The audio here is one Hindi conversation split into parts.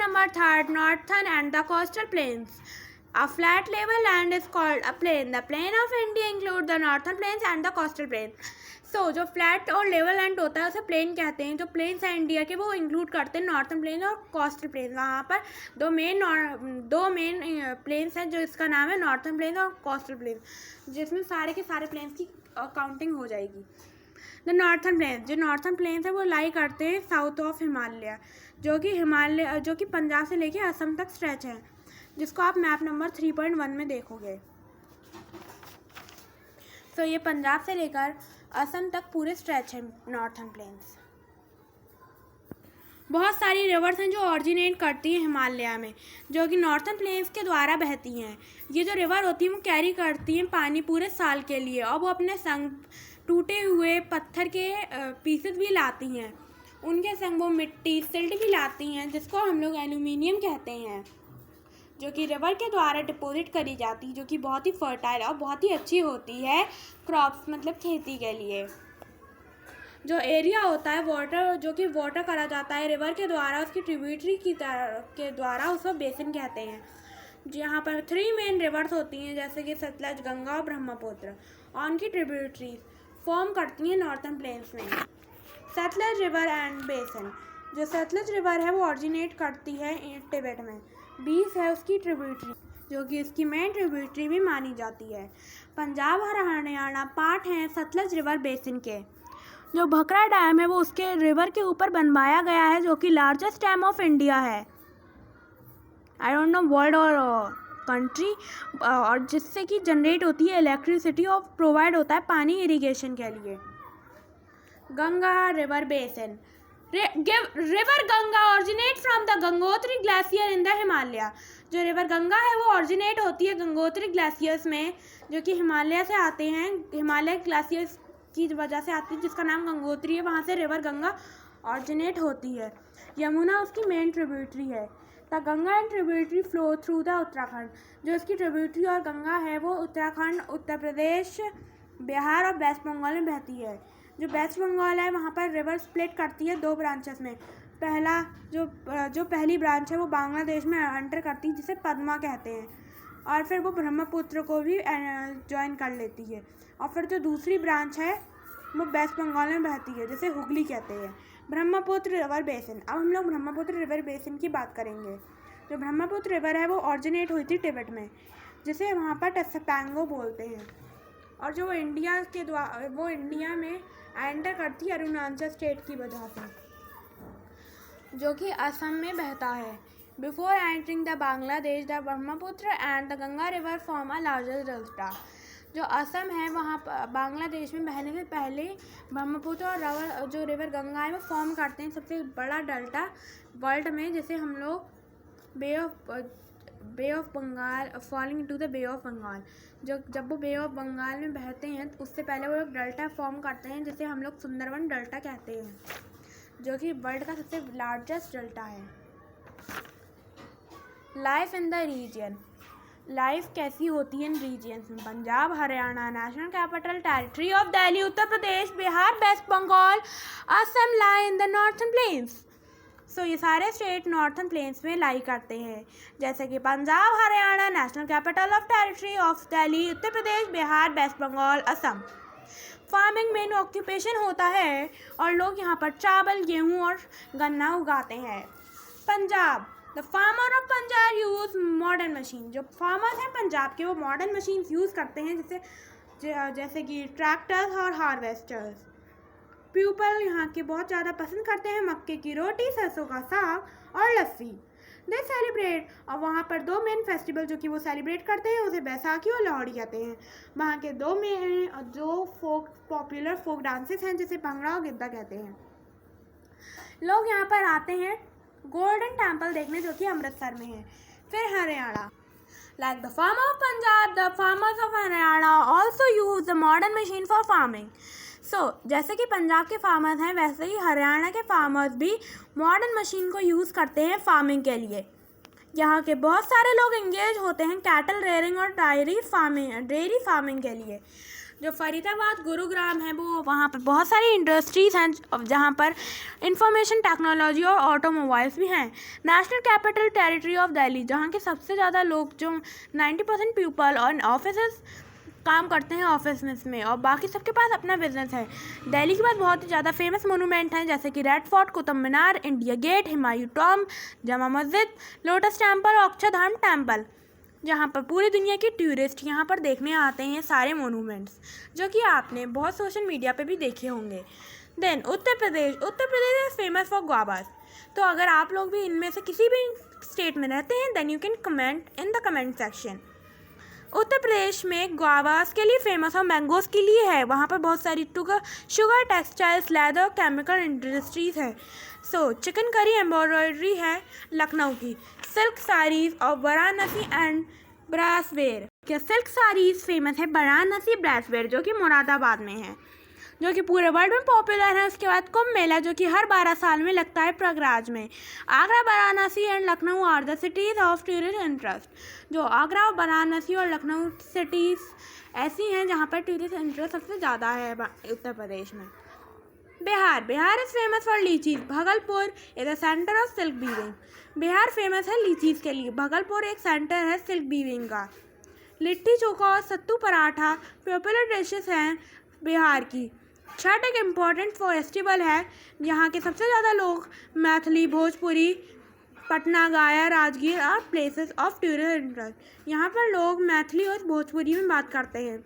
number 3, northern and the coastal plains. A flat level land is called a plain. The plain of India include the northern plains and the coastal plains. So जो फ्लैट और लेवल लैंड होता है उसे प्लेन कहते हैं. जो प्लेन्स हैं इंडिया के वो इंक्लूड करते हैं नॉर्थन प्लेन और कोस्टल प्लेन. वहाँ पर दो मेन प्लेन्स हैं जो इसका नाम है नॉर्थन प्लेन और कोस्टल प्लेन, जिसमें सारे के सारे प्लेन्स की काउंटिंग हो जाएगी. द नॉर्थन प्लेन्स, जो नॉर्थन प्लेन्स है वो लाई करते हैं साउथ ऑफ हिमालय, जो कि पंजाब से लेके असम तक स्ट्रेच है, जिसको आप मैप नंबर 3.1 में देखोगे. तो ये पंजाब से लेकर असम तक पूरे स्ट्रेच है नॉर्थन प्लेन्स. बहुत सारी रिवर्स हैं जो ऑरिजिनेट करती हैं हिमालय में, जो कि नॉर्थन प्लेन्स के द्वारा बहती हैं. ये जो रिवर होती है वो कैरी करती हैं पानी पूरे साल के लिए, और वो अपने संग टूटे हुए पत्थर के पीसेस भी लाती हैं. उनके संग वो मिट्टी सिल्ट भी लाती हैं, जिसको हम लोग एल्यूमिनियम कहते हैं, जो कि रिवर के द्वारा डिपॉजिट करी जाती है, जो कि बहुत ही फर्टाइल और बहुत ही अच्छी होती है क्रॉप्स मतलब खेती के लिए. जो एरिया होता है वाटर, जो कि वाटर करा जाता है रिवर के द्वारा उसकी ट्रिब्यूटरी के द्वारा, उसको बेसिन कहते हैं. यहाँ पर 3 मेन रिवर्स होती हैं, जैसे कि सतलज, गंगा और ब्रह्मपुत्र, और उनकी ट्रिब्यूटरीज फॉर्म करती हैं नॉर्थन प्लेन्स में. Sutlej river and basin. जो सतलज रिवर है वो ऑरिजिनेट करती है तिब्बत में. 20 है उसकी ट्रिब्यूटरी, जो कि इसकी मेन ट्रिब्यूटरी भी मानी जाती है. पंजाब और हरियाणा पार्ट हैं सतलज रिवर बेसिन के. जो भखरा डैम है वो उसके रिवर के ऊपर बनवाया गया है, जो कि लार्जेस्ट डैम ऑफ इंडिया है, आई डोंट नो वर्ल्ड और कंट्री, और जिससे कि जनरेट होती है इलेक्ट्रिसिटी और प्रोवाइड होता है पानी इरिगेशन के लिए. Ganga river basin. River Ganga originate from the Gangotri glacier in the Himalaya. जो रिवर गंगा है वो ऑरिजिनेट होती है गंगोत्री ग्लेशियर्स में, जो कि हिमालय से आते हैं, हिमालय ग्लेशियर्स की वजह से आती है, जिसका नाम गंगोत्री है. वहाँ से रिवर गंगा ऑरिजिनेट होती है. यमुना उसकी मेन ट्रिब्यूटरी है. The Ganga and tributary flow through the Uttarakhand. जो इसकी ट्रिब्यूटरी और गंगा है वो उत्तराखंड, उत्तर प्रदेश, बिहार और वेस्ट बंगाल में बहती है. जो वेस्ट बंगाल है वहाँ पर रिवर स्प्लिट करती है 2 ब्रांचेस में. जो पहली ब्रांच है वो बांग्लादेश में एंटर करती है, जिसे पद्मा कहते हैं, और फिर वो ब्रह्मपुत्र को भी ज्वाइन कर लेती है. और फिर जो दूसरी ब्रांच है वो वेस्ट बंगाल में बहती है, जिसे हुगली कहते हैं. Brahmaputra river basin. अब हम लोग ब्रह्मपुत्र रिवर बेसिन की बात करेंगे. जो ब्रह्मपुत्र रिवर है वो ऑरिजिनेट हुई थी तिब्बत में, जिसे वहाँ पर टसपेंगो बोलते हैं, और जो वो इंडिया में एंटर करती है अरुणाचल स्टेट की वजह से, जो कि असम में बहता है. Before entering the Bangladesh, the Brahmaputra and the Ganga river form a larger delta. जो असम है वहाँ बांग्लादेश में बहने से पहले ब्रह्मपुत्र और जो रिवर गंगा है वो फॉर्म करते हैं सबसे बड़ा डेल्टा वर्ल्ड में, जिसे हम लोग bay of Bengal, falling into the bay of Bengal. जब वो बे ऑफ बंगाल में बहते हैं तो उससे पहले वो एक डेल्टा फॉर्म करते हैं, जिसे हम लोग सुंदरवन डेल्टा कहते हैं, जो कि वर्ल्ड का सबसे लार्जेस्ट डेल्टा है. Life in the region. Life कैसी होती है इन रीजन्स में. Punjab, Haryana, national capital territory of Delhi, Uttar Pradesh, Bihar, waste Bengal, Assam lie in the northern plains. So ये सारे स्टेट नॉर्थन प्लेन्स में लाई करते हैं, जैसे कि Punjab, Haryana, national capital of territory of Delhi, Uttar Pradesh, Bihar, waste Bengal, Assam. Farming main occupation होता है, और लोग यहाँ पर चावल, गेहूँ और गन्ना उगाते हैं. Punjab. The farmer of Punjab use modern machine. जो फार्मर्स हैं पंजाब के वो मॉडर्न मशीन्स यूज़ करते हैं, जैसे कि ट्रैक्टर्स और हार्वेस्टर्स. पीपल यहाँ के बहुत ज़्यादा पसंद करते हैं मक्के की रोटी, सरसों का साग और लस्सी. दे सेलिब्रेट. और वहाँ पर 2 मेन फेस्टिवल जो कि वो सेलिब्रेट करते हैं उसे बैसाखी और लोहड़ी कहते हैं. वहाँ के 2 मेन पॉपुलर फोक डांसेस हैं, जिसे भंगड़ा और गिद्दा कहते हैं. लोग यहाँ पर आते हैं गोल्डन टेम्पल देखने, जो कि अमृतसर में है. फिर Haryana. Like the farmer of Punjab, the farmers of Haryana also use the modern machine for farming. जैसे कि पंजाब के फार्मर्स हैं वैसे ही हरियाणा के फार्मर्स भी मॉडर्न मशीन को यूज़ करते हैं फार्मिंग के लिए. यहाँ के बहुत सारे लोग इंगेज होते हैं कैटल रेयरिंग और डेयरी फार्मिंग के लिए. जो फरीदाबाद गुरुग्राम है वो वहाँ पर बहुत सारी इंडस्ट्रीज़ हैं जहाँ पर इंफॉर्मेशन टेक्नोलॉजी और ऑटोमोबाइल्स भी हैं। National capital territory of Delhi, जहाँ के सबसे ज़्यादा लोग जो 90% पीपल और ऑफिस काम करते हैं ऑफिस में, और बाकी सबके पास अपना बिजनेस है। दिल्ली के पास बहुत ही ज़्यादा फेमस मोनूमेंट हैं जैसे कि red fort, Qutub Minar, India gate, Humayun tomb, Jama Masjid, lotus temple और अक्षरधाम टेम्पल, जहाँ पर पूरी दुनिया के टूरिस्ट यहाँ पर देखने आते हैं सारे मोनूमेंट्स, जो कि आपने बहुत सोशल मीडिया पे भी देखे होंगे। Then Uttar Pradesh is famous for guavas. तो अगर आप लोग भी इनमें से किसी भी स्टेट में रहते हैं then you can comment in the comment section. Uttar Pradesh में गुआवास के लिए फेमस और मैंगोज़ के लिए है। वहाँ पर बहुत सारी sugar, textiles, leather, chemical industries है। सो चिकन करी एम्ब्रॉयडरी है लखनऊ की। सिल्क साड़ीज़ और वाराणसी एंड ब्रासवेयर। क्या सिल्क साड़ीज़ फेमस है वाराणसी ब्रासवेयर, जो कि मुरादाबाद में है, जो कि पूरे वर्ल्ड में पॉपुलर है। उसके बाद कुंभ मेला, जो कि हर 12 साल में लगता है प्रयागराज में। Agra, Varanasi and Lucknow are the cities of tourist interest. जो आगरा, वाराणसी और लखनऊ सिटीज़ ऐसी हैं जहाँ पर टूरिस्ट इंटरेस्ट सबसे ज़्यादा है उत्तर प्रदेश में। Bihar is famous for लीचीज। Bhagalpur is a centre of silk weaving. Bihar famous है लीचीज के लिए। भागलपुर एक सेंटर है सिल्क वीविंग का। लिट्टी चोखा और सत्तू पराठा पॉपुलर डिशेस हैं बिहार की। छठ एक इम्पॉर्टेंट फेस्टिवल है। यहाँ के सबसे ज़्यादा लोग मैथिली, भोजपुरी, पटना, गया, राजगीर और प्लेसेस ऑफ टूरिस्ट इंटरेस्ट। यहाँ पर लोग मैथिली और भोजपुरी में बात करते हैं।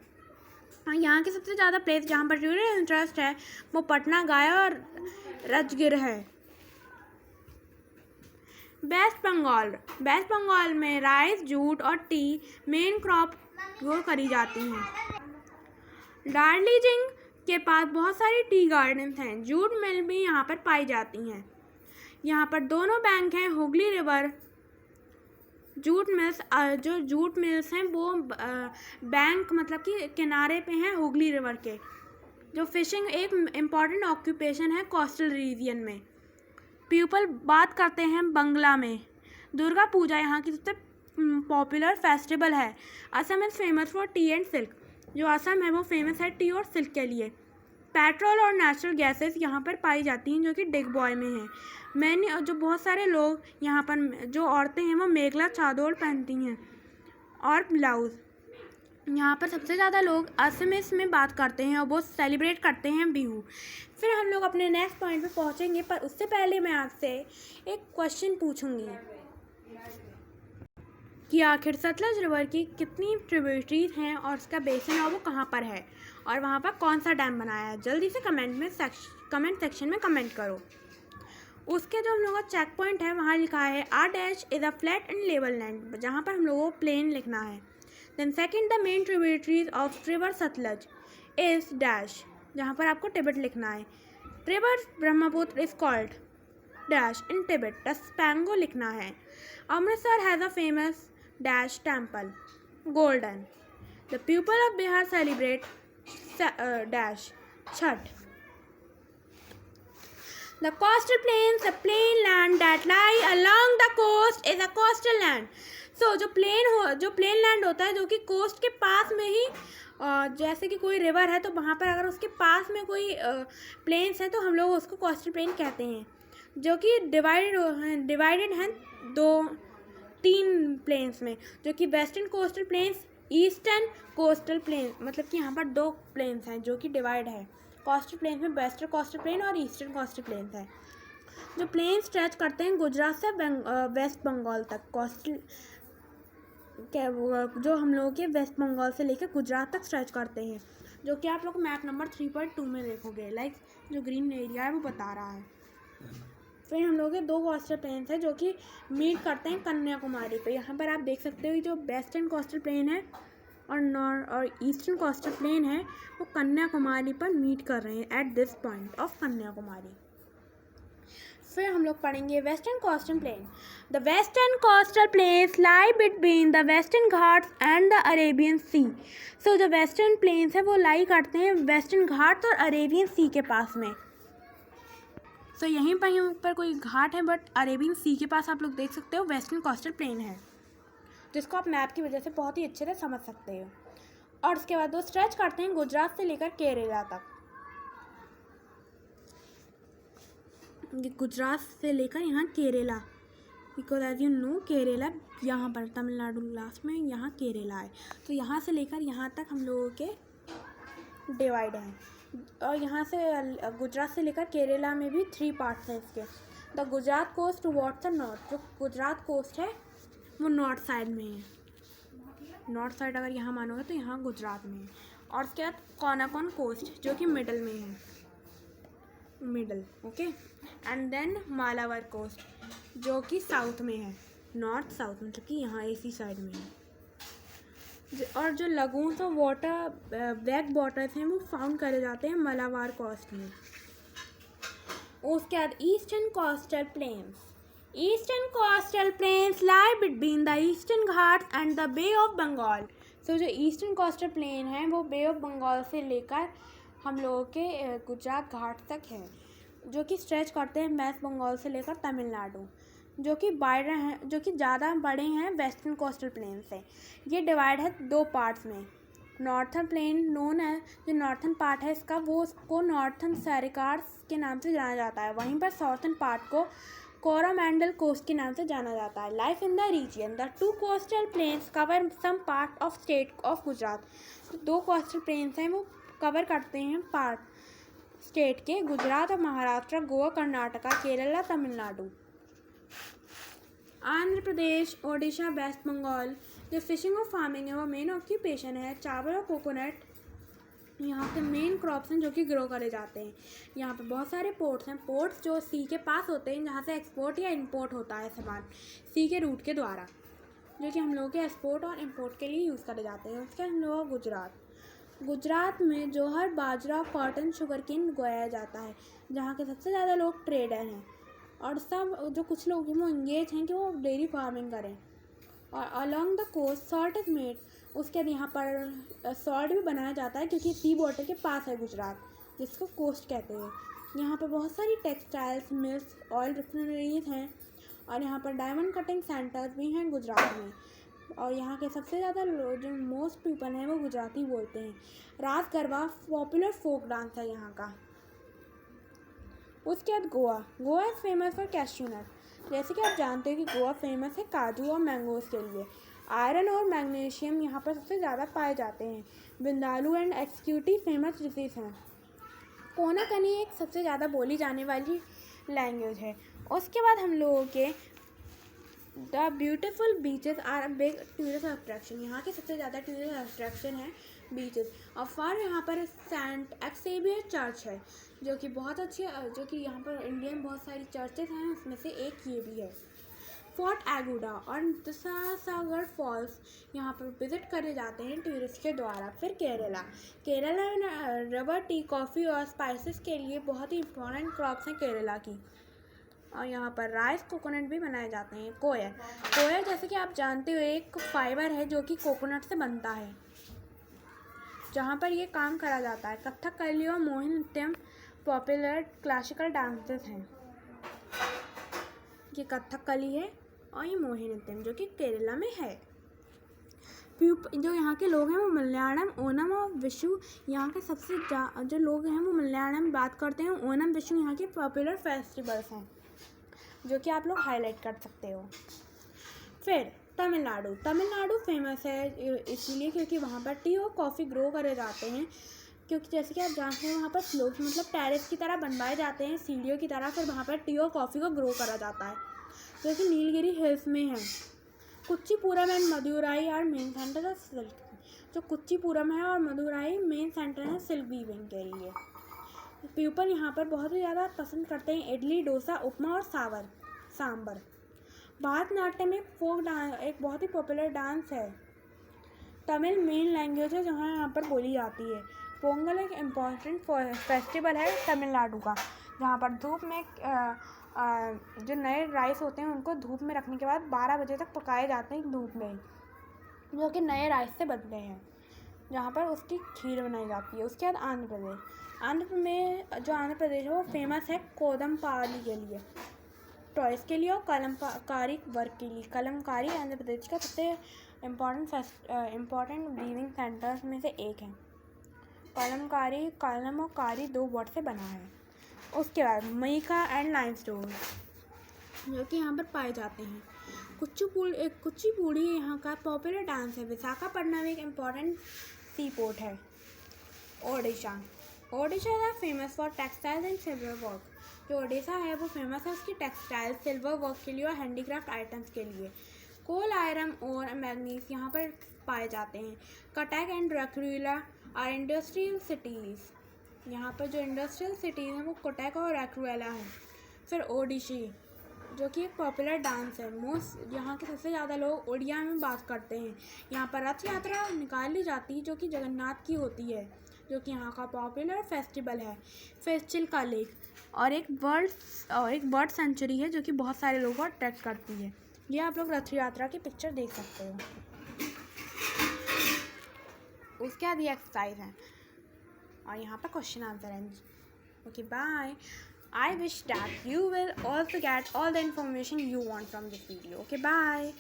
यहाँ के सबसे ज़्यादा प्लेस जहाँ पर टूरिस्ट इंटरेस्ट है वो पटना, गया और राजगीर है। वेस्ट बंगाल में राइस, जूट और टी मेन क्रॉप ग्रो करी जाती हैं। दार्जिलिंग के पास बहुत सारी टी गार्डन्स हैं। जूट मिल भी यहाँ पर पाई जाती हैं। यहाँ पर दोनों बैंक हैं, हुगली रिवर जूट मिल्स हैं वो बैंक मतलब कि किनारे पे हैं हुगली रिवर के। जो फिशिंग एक इम्पॉर्टेंट ऑक्यूपेशन है कोस्टल रीजन में। पीपल बात करते हैं बंगला में। दुर्गा पूजा यहाँ की सबसे पॉपुलर फेस्टिवल है। Assam is famous for T and silk. जो असम है वो फेमस है टी और सिल्क के लिए। पेट्रोल और नेचुरल गैसेस यहाँ पर पाई जाती हैं जो कि डिगबॉय में है। मैंने जो बहुत सारे लोग यहाँ पर जो औरतें हैं वो मेखला चादर पहनती हैं और ब्लाउज़। यहाँ पर सबसे ज़्यादा लोग असमीज़ में बात करते हैं और वो सेलिब्रेट करते हैं बिहू। फिर हम लोग अपने नेक्स्ट पॉइंट पे पहुँचेंगे, पर उससे पहले मैं आपसे एक क्वेश्चन पूछूंगी कि आखिर सतलज रिवर की कितनी ट्रिब्यूटरीज हैं और उसका बेसिन और वो कहाँ पर है और वहाँ पर कौन सा डैम बनाया है। जल्दी से कमेंट सेक्शन में कमेंट करो। उसके जो हम लोगों का चेक पॉइंट है वहाँ लिखा है R- is a flat and level land, जहाँ पर हम लोगों को प्लेन लिखना है। Then second, the main tributaries of river Sutlej is dash, जहाँ पर आपको टिबेट लिखना है। River Brahmaputra is called dash in Tibet, Tsangpo लिखना है। Amritsar has a famous dash temple golden. The people of Bihar celebrate dash Chhath. The coastal plains, the plain land that lie along the coast is a coastal land. So जो प्लेन लैंड होता है जो कि कोस्ट के पास में ही जैसे कि कोई रिवर है तो वहाँ पर अगर उसके पास में कोई प्लेन्स है तो हम लोग उसको कोस्टल प्लेन कहते हैं, जो कि डिवाइडेड हैं 3 प्लेन्स में, जो कि western coastal plains, eastern coastal plain, मतलब कि यहाँ पर 2 प्लेन्स हैं जो कि डिवाइड है। कोस्टल प्लेन में वेस्टर्न कोस्टल प्लेन और ईस्टर्न कोस्टल प्लेन है। जो प्लेन स्ट्रेच करते हैं गुजरात से वेस्ट बंगाल तक। कोस्टल जो हम लोगों के वेस्ट बंगाल से लेकर गुजरात तक स्ट्रेच करते हैं, जो कि आप लोग मैप नंबर 3.2 में देखोगे। लाइक जो ग्रीन एरिया है वो बता रहा है। फिर हम लोग के 2 कोस्टल प्लेन्स हैं जो कि मीट करते हैं कन्याकुमारी पे। यहाँ पर आप देख सकते हो जो वेस्टर्न कोस्टल प्लेन है और ईस्टर्न कोस्टल प्लेन है वो कन्याकुमारी पर मीट कर रहे हैं at this point of Kanyakumari. फिर हम लोग पढ़ेंगे western coastal plain. The western coastal plains lie between the western Ghats and the Arabian sea. So जो वेस्टर्न प्लेन्स है वो लाई करते हैं वेस्टर्न घाट्स और अरेबियन सी के पास में। सो यहीं पर कोई घाट है बट अरेबियन सी के पास आप लोग देख सकते हो वेस्टर्न कोस्टल प्लेन है, जिसको आप मैप की वजह से बहुत ही अच्छे से समझ सकते हो। और उसके बाद वो स्ट्रेच करते हैं गुजरात से लेकर केरला तक। गुजरात से लेकर यहाँ Kerala, because as you know Kerala यहाँ पर तमिलनाडु लास्ट में, यहाँ केरला है। तो यहाँ से लेकर यहाँ तक हम लोगों के डिवाइड हैं। और यहाँ से गुजरात से लेकर केरला में भी 3 पार्ट्स हैं इसके। The Gujarat coast towards the north, जो गुजरात कोस्ट है वो नॉर्थ साइड में है। नॉर्थ साइड अगर यहाँ मानोगे तो यहाँ गुजरात में है। और उसके बाद कोनाकॉन कोस्ट जो कि मिडल में है, middle, okay. And then Malabar coast जो कि साउथ में है, नॉर्थ साउथ में, जो कि यहाँ इसी साइड में है। और जो लगून्स और वाटर बैक वाटर्स हैं वो फाउंड करे जाते हैं मालाबार कोस्ट में। उसके बाद eastern coastal plains. Eastern coastal plains lie between the eastern Ghats and the bay of Bengal. So जो ईस्टर्न कोस्टल प्लेन है वो बे ऑफ बंगाल से लेकर हम लोगों के गुजरात घाट तक है, जो कि स्ट्रेच करते हैं वेस्ट बंगाल से लेकर तमिलनाडु, जो कि वाइडर हैं, जो कि ज़्यादा बड़े हैं वेस्टर्न कोस्टल प्लेन से। ये डिवाइड है 2 पार्ट्स में। नॉर्थर्न प्लेन नोन है, जो नॉर्थर्न पार्ट है इसका वो उसको नॉर्थर्न सैरिकार्स के नाम से जाना जाता है। वहीं पर साउथर्न पार्ट को कोरोमंडल कोस्ट के नाम से जाना जाता है। Life in the region the 2 coastal plains cover some part of state of Gujarat. तो 2 कोस्टल प्लेन्स हैं वो कवर करते हैं पार्ट स्टेट के, गुजरात और महाराष्ट्र, गोवा, कर्नाटका, केरला, तमिलनाडु। आंध्र प्रदेश, ओडिशा, वेस्ट बंगाल जो फिशिंग और फार्मिंग है वो मेन ऑक्यूपेशन है। चावल और कोकोनट यहाँ के मेन क्रॉप्स हैं जो कि ग्रो करे जाते हैं। यहाँ पे बहुत सारे पोर्ट्स हैं। पोर्ट्स जो सी के पास होते हैं, जहाँ से एक्सपोर्ट या इंपोर्ट होता है सामान सी के रूट के द्वारा, जो कि हम लोगों के एक्सपोर्ट और इंपोर्ट के लिए यूज़ करे जाते हैं। उसके हम लोग गुजरात में जोहर, बाजरा, कॉटन, शुगर केन उगाया जाता है, जहाँ के सबसे ज़्यादा लोग ट्रेडर हैं। और सब जो कुछ लोग हैं वो इंगेज हैं कि वो डेयरी फार्मिंग करें। और along the coast salt is made. उसके बाद यहाँ पर सॉल्ट भी बनाया जाता है क्योंकि सी वाटर के पास है गुजरात, जिसको कोस्ट कहते हैं। यहाँ पर बहुत सारी टेक्सटाइल्स मिल्स, ऑयल रिफाइनरीज हैं। और यहाँ पर डायमंड कटिंग सेंटर्स भी हैं गुजरात में। और यहाँ के सबसे ज़्यादा जो मोस्ट पीपल हैं वो गुजराती बोलते हैं। रास गरबा पॉपुलर फोक डांस है यहाँ का। उसके बाद Goa is famous for cashew nut. जैसे कि आप जानते हो कि गोवा फेमस है काजू और मैंगोज़ के लिए। आयरन और मैग्नीशियम यहाँ पर सबसे ज़्यादा पाए जाते हैं। Vindaloo and executive famous dishes हैं। कोनाकनी एक सबसे ज़्यादा बोली जाने वाली लैंग्वेज है। उसके बाद हम लोगों के the beautiful beaches are a big tourist attraction. यहाँ के सबसे ज़्यादा टूरिस्ट अट्रैक्शन है बीचेस। और फॉर यहाँ पर सेंट एक्सेवियर चर्च है, जो कि बहुत अच्छी, जो कि यहाँ पर इंडिया में बहुत सारी चर्चेस हैं, उसमें से एक ये भी है। फोर्ट एगुडा और दसासागर फॉल्स यहाँ पर विजिट करे जाते हैं टूरिस्ट के द्वारा। फिर केरला में रबर, टी, कॉफ़ी और स्पाइसेस के लिए बहुत ही इम्पोर्टेंट क्रॉप्स हैं केरला की। और यहाँ पर राइस, कोकोनट भी बनाए जाते हैं। कोयर जैसे कि आप जानते हो एक फाइबर है जो कि कोकोनट से बनता है, जहाँ पर ये काम करा जाता है। कथकली और मोहिनीअट्टम पॉपुलर क्लासिकल डांसेस हैं। ये कथकली है और ये मोहिनीअट्टम जो कि केरला में है। जो यहाँ के लोग हैं वो मलयालम, ओनम और विशु यहाँ के सबसे जो लोग हैं वो मलयालम में बात करते हैं। ओनम, विशु यहाँ के पॉपुलर फेस्टिवल्स हैं जो कि आप लोग हाईलाइट कर सकते हो। फिर तमिलनाडु फेमस है इसीलिए क्योंकि वहाँ पर टी और कॉफ़ी ग्रो करे जाते हैं। क्योंकि जैसे कि आप जानते हैं वहाँ पर स्लोप्स मतलब टेरेस की तरह बनवाए जाते हैं, सीढ़ियों की तरह। फिर वहाँ पर टी और कॉफ़ी को ग्रो करा जाता है, जो कि नीलगिरी हिल्स में है। Kanchipuram and Madurai are main centre of silk. जो कुच्चीपुरम है और मदुराई मेन सेंटर है सिल्क वीविंग के लिए। पीपल यहाँ पर बहुत ही ज़्यादा पसंद करते हैं इडली, डोसा, उपमा और सांबर। भरतनाट्यम एक फोक डांस, एक बहुत ही पॉपुलर डांस है। तमिल मेन लैंग्वेज है जहाँ यहाँ पर बोली जाती है। पोंगल एक इम्पॉर्टेंट फेस्टिवल है तमिलनाडु का, जहाँ पर धूप में जो नए राइस होते हैं उनको धूप में रखने के बाद 12 बजे तक पकाए जाते हैं धूप में, जो कि नए राइस से बनते हैं, जहाँ पर उसकी खीर बनाई जाती है। उसके बाद आंध्र प्रदेश है वो फेमस है कोदम पाली के लिए। टॉयज़ के लिए और कलमकारी वर्क के लिए। कलमकारी आंध्र प्रदेश का सबसे इम्पॉर्टेंट वीविंग सेंटर्स में से एक है। कलम और कारी 2 वर्ड से बना है। उसके बाद मईका एंड लाइमस्टोन जो कि यहाँ पर पाए जाते हैं। कुचिपुड़ी यहाँ का पॉपुलर डांस है। विशाखापट्टनम एक इम्पॉर्टेंट सी पोर्ट है। Odisha is famous for textiles and silver work. जो ओडिशा है वो फेमस है उसकी टेक्सटाइल सिल्वर वर्क के लिए और हैंडीक्राफ्ट आइटम्स के लिए। कोल, आयरन और मैग्नीज यहाँ पर पाए जाते हैं। Cuttack and Rourkela are industrial cities. यहाँ पर जो इंडस्ट्रियल सिटीज़ हैं वो कटक और रैकुला है। फिर ओडिशी जो कि एक पॉपुलर डांस है। यहाँ के सबसे ज़्यादा लोग उड़िया में बात करते हैं। यहाँ पर रथ यात्रा निकाली जाती है जो कि जगन्नाथ की होती है, जो कि यहाँ का पॉपुलर फेस्टिवल है। फिर चिल्का लेक और एक बर्ड सेंचुरी है जो कि बहुत सारे लोगों को अट्रैक्ट करती है। ये आप लोग रथ यात्रा की पिक्चर देख सकते हो। उसके बाद ये एक्सरसाइज है और यहाँ पर क्वेश्चन आंसर है। Okay bye. I wish that you will also get all the information you want from this video. Okay, bye.